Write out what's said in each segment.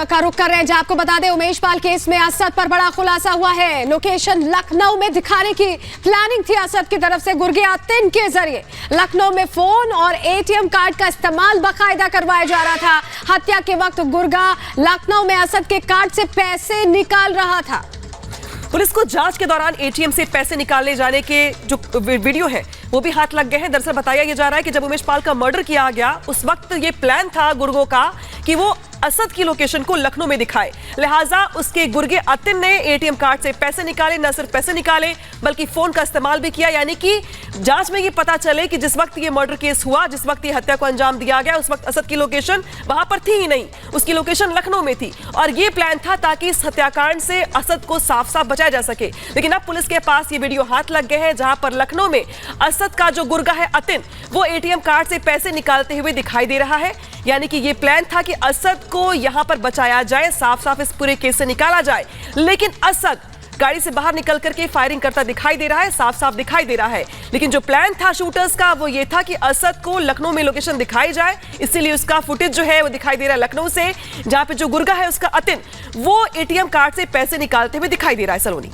का रुख कर रहे हैं, जहां आपको बता दें उमेश पाल केस में असद पर बड़ा खुलासा हुआ है। लोकेशन लखनऊ में दिखाने की प्लानिंग थी असद की तरफ से। गुर्गे आतिन के जरिए लखनऊ में फोन और एटीएम कार्ड का इस्तेमाल बाकायदा करवाया जा रहा था। हत्या के वक्त गुर्गा लखनऊ में असद के कार्ड से पैसे निकाल रहा था। पुलिस को जांच के दौरान एटीएम से पैसे निकालने जाने के जो वीडियो है वो भी हाथ लग गए हैं। दरअसल बताया ये जा रहा है कि जब उमेश पाल का मर्डर किया गया उस वक्त ये प्लान था गुर्गों का कि वो असद की लोकेशन को लखनऊ में दिखाए, लिहाजा उसके गुर्गे आतिन ने एटीएम कार्ड से पैसे निकाले। न सिर्फ पैसे निकाले बल्कि फोन का इस्तेमाल भी किया, यानी कि जांच में ये पता चले कि जिस वक्त ये मर्डर केस हुआ, जिस वक्त ये हत्या को अंजाम दिया गया, उस वक्त असद की लोकेशन वहां पर थी ही नहीं, उसकी लोकेशन लखनऊ में थी। और ये प्लान था ताकि इस हत्याकांड से असद को साफ साफ बचाया जा सके। लेकिन अब पुलिस के पास ये वीडियो हाथ लग गए हैं जहां पर लखनऊ में असद का जो गुर्गा है आतिन, वो एटीएम कार्ड से पैसे निकालते हुए दिखाई दे रहा है। यानी कि ये प्लान था कि असद को यहां पर बचाया जाए, साफ साफ इस पूरे केस से निकाला जाए। लेकिन असद गाड़ी से बाहर निकल करके फायरिंग करता दिखाई दे रहा है, साफ साफ दिखाई दे रहा है। लेकिन जो प्लान था शूटर्स का वो ये था कि असद को लखनऊ में लोकेशन दिखाई जाए, इसीलिए उसका फुटेज जो है वो दिखाई दे रहा है लखनऊ से, जहां पे जो गुर्गा है उसका आतिन वो एटीएम कार्ड से पैसे निकालते हुए दिखाई दे रहा है। सलोनी,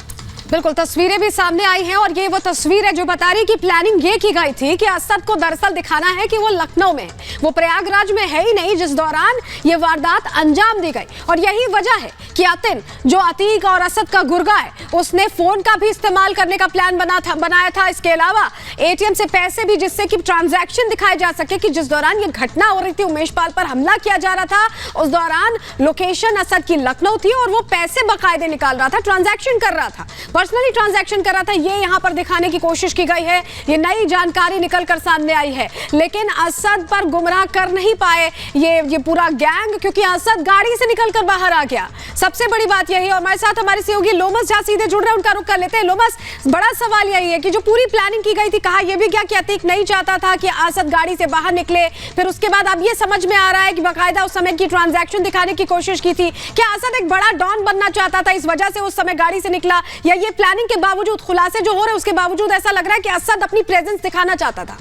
बिल्कुल तस्वीरें भी सामने आई हैं और ये वो तस्वीर है जो बता रही कि प्लानिंग ये की गई थी कि असद को दरअसल दिखाना है कि वो लखनऊ में, वो प्रयागराज में है ही नहीं जिस दौरान ये वारदात अंजाम दी गई। और यही वजह है कि आतिन जो अतीक और असद का गुर्गा है उसने फोन का भी इस्तेमाल करने का प्लान बनाया था। इसके अलावा एटीएम से पैसे भी, जिससे कि ट्रांजैक्शन दिखाए जा सके कि जिस दौरान ये घटना हो रही थी, उमेश पाल पर हमला किया जा रहा था, उस दौरान लोकेशन असद की लखनऊ थी और वो पैसे बाकायदे निकाल रहा था, ट्रांजैक्शन कर रहा था, पर्सनली ट्रांजैक्शन कर रहा था। ये यहां पर दिखाने की कोशिश की गई है, ये नई जानकारी निकलकर सामने आई है। लेकिन असद पर गुमराह कर नहीं पाए ये पूरा गैंग, क्योंकि असद गाड़ी से निकलकर बाहर आ गया। सबसे बड़ी बात यही है। और हमारे साथ हमारे सहयोगी लोमस जहां सीधे जुड़ रहे हैं, उनका रुख कर लेते हैं। लोमस, बड़ा सवाल यही है कि जो पूरी प्लानिंग की गई थी, कहा यह भी क्या कि अतीक नहीं चाहता था कि असद गाड़ी से बाहर निकले, फिर उसके बाद अब ये समझ में आ रहा है कि बाकायदा उस समय की ट्रांजैक्शन दिखाने की कोशिश की थी। क्या असद एक बड़ा डॉन बनना चाहता था, इस वजह से उस समय गाड़ी से निकला, या ये प्लानिंग के बावजूद, खुलासे जो हो रहे हैं उसके बावजूद ऐसा लग रहा है कि असद अपनी प्रेजेंस दिखाना चाहता था?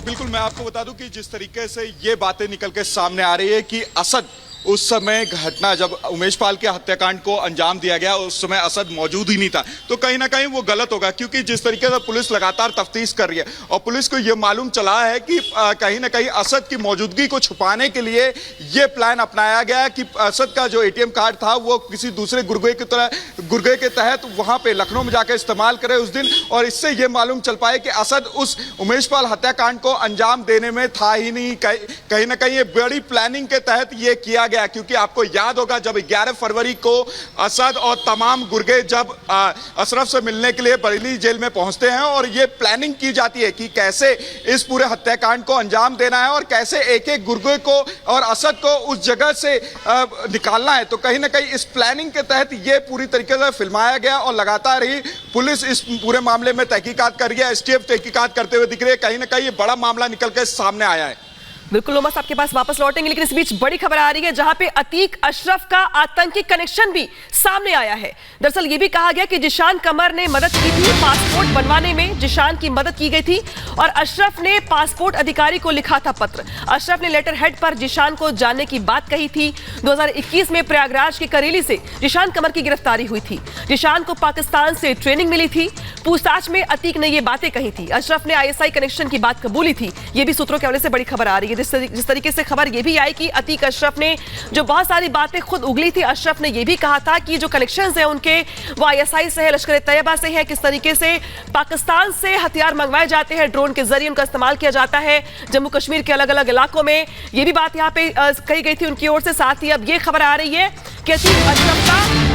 बिल्कुल, मैं आपको बता दूं कि जिस तरीके से ये बातें निकल के सामने आ रही है कि असद उस समय घटना जब उमेश पाल के हत्याकांड को अंजाम दिया गया उस समय असद मौजूद ही नहीं था, तो कहीं ना कहीं वो गलत होगा। क्योंकि जिस तरीके से पुलिस लगातार तफ्तीश कर रही है और पुलिस को ये मालूम चला है कि कहीं ना कहीं असद की मौजूदगी को छुपाने के लिए ये प्लान अपनाया गया कि असद का जो एटीएम कार्ड था वो किसी दूसरे गुर्गे के तहत वहां पे लखनऊ में जाकर इस्तेमाल करे उस दिन, और इससे ये मालूम चल पाए कि असद उस उमेश पाल हत्याकांड को अंजाम देने में था ही नहीं। कहीं ना कहीं ये बड़ी प्लानिंग के तहत ये किया गया। क्योंकि आपको याद होगा जब 11 फरवरी को असद और तमाम गुर्गे जब अशरफ से मिलने के लिए बरेली जेल में पहुंचते हैं और ये प्लानिंग की जाती है कि कैसे इस पूरे हत्याकांड को अंजाम देना है और कैसे एक एक गुर्गे को और असद को उस जगह से निकालना है। तो कहीं ना कहीं इस प्लानिंग के तहत ये पूरी तरीके से फिल्माया गया और लगातार ही पुलिस इस पूरे मामले में तहकीकात कर रही है। एसटीएफ तहकीकात करते हुए दिख रही है। कहीं ना कहीं ये बड़ा मामला निकल के सामने आया है। बिल्कुल लोमस, आपके पास वापस लौटेंगे, लेकिन इस बीच बड़ी खबर आ रही है जहां पे अतीक अशरफ का आतंकी कनेक्शन भी सामने आया है। दरअसल ये भी कहा गया कि जिशान कमर ने मदद की थी पासपोर्ट बनवाने में, जिशान की मदद की गई थी और अशरफ ने पासपोर्ट अधिकारी को लिखा था पत्र। अशरफ ने लेटर हेड पर जिशान को जानने की बात कही थी। 2021 में प्रयागराज के करेली से जिशान कमर की गिरफ्तारी हुई थी। जिशान को पाकिस्तान से ट्रेनिंग मिली थी। पूछताछ में अतीक ने ये बातें कही थी। अशरफ ने ISI कनेक्शन की बात कबूली थी। ये भी सूत्रों के हवाले से बड़ी खबर आ रही है। जिस तरीके से खबर ये भी आई कि अतीक अशरफ ने जो बहुत सारी बातें खुद उगली थी, अशरफ ने ये भी कहा था कि जो कनेक्शंस हैं उनके वो ISI से है, लश्कर तैयबा से है, किस तरीके से पाकिस्तान से हथियार मंगवाए जाते हैं, ड्रोन के जरिए उनका इस्तेमाल किया जाता है जम्मू कश्मीर के अलग अलग इलाकों में। ये भी बात यहाँ पे कही गई थी उनकी ओर से। साथ ही अब ये खबर आ रही है कि अतीक अशरफ का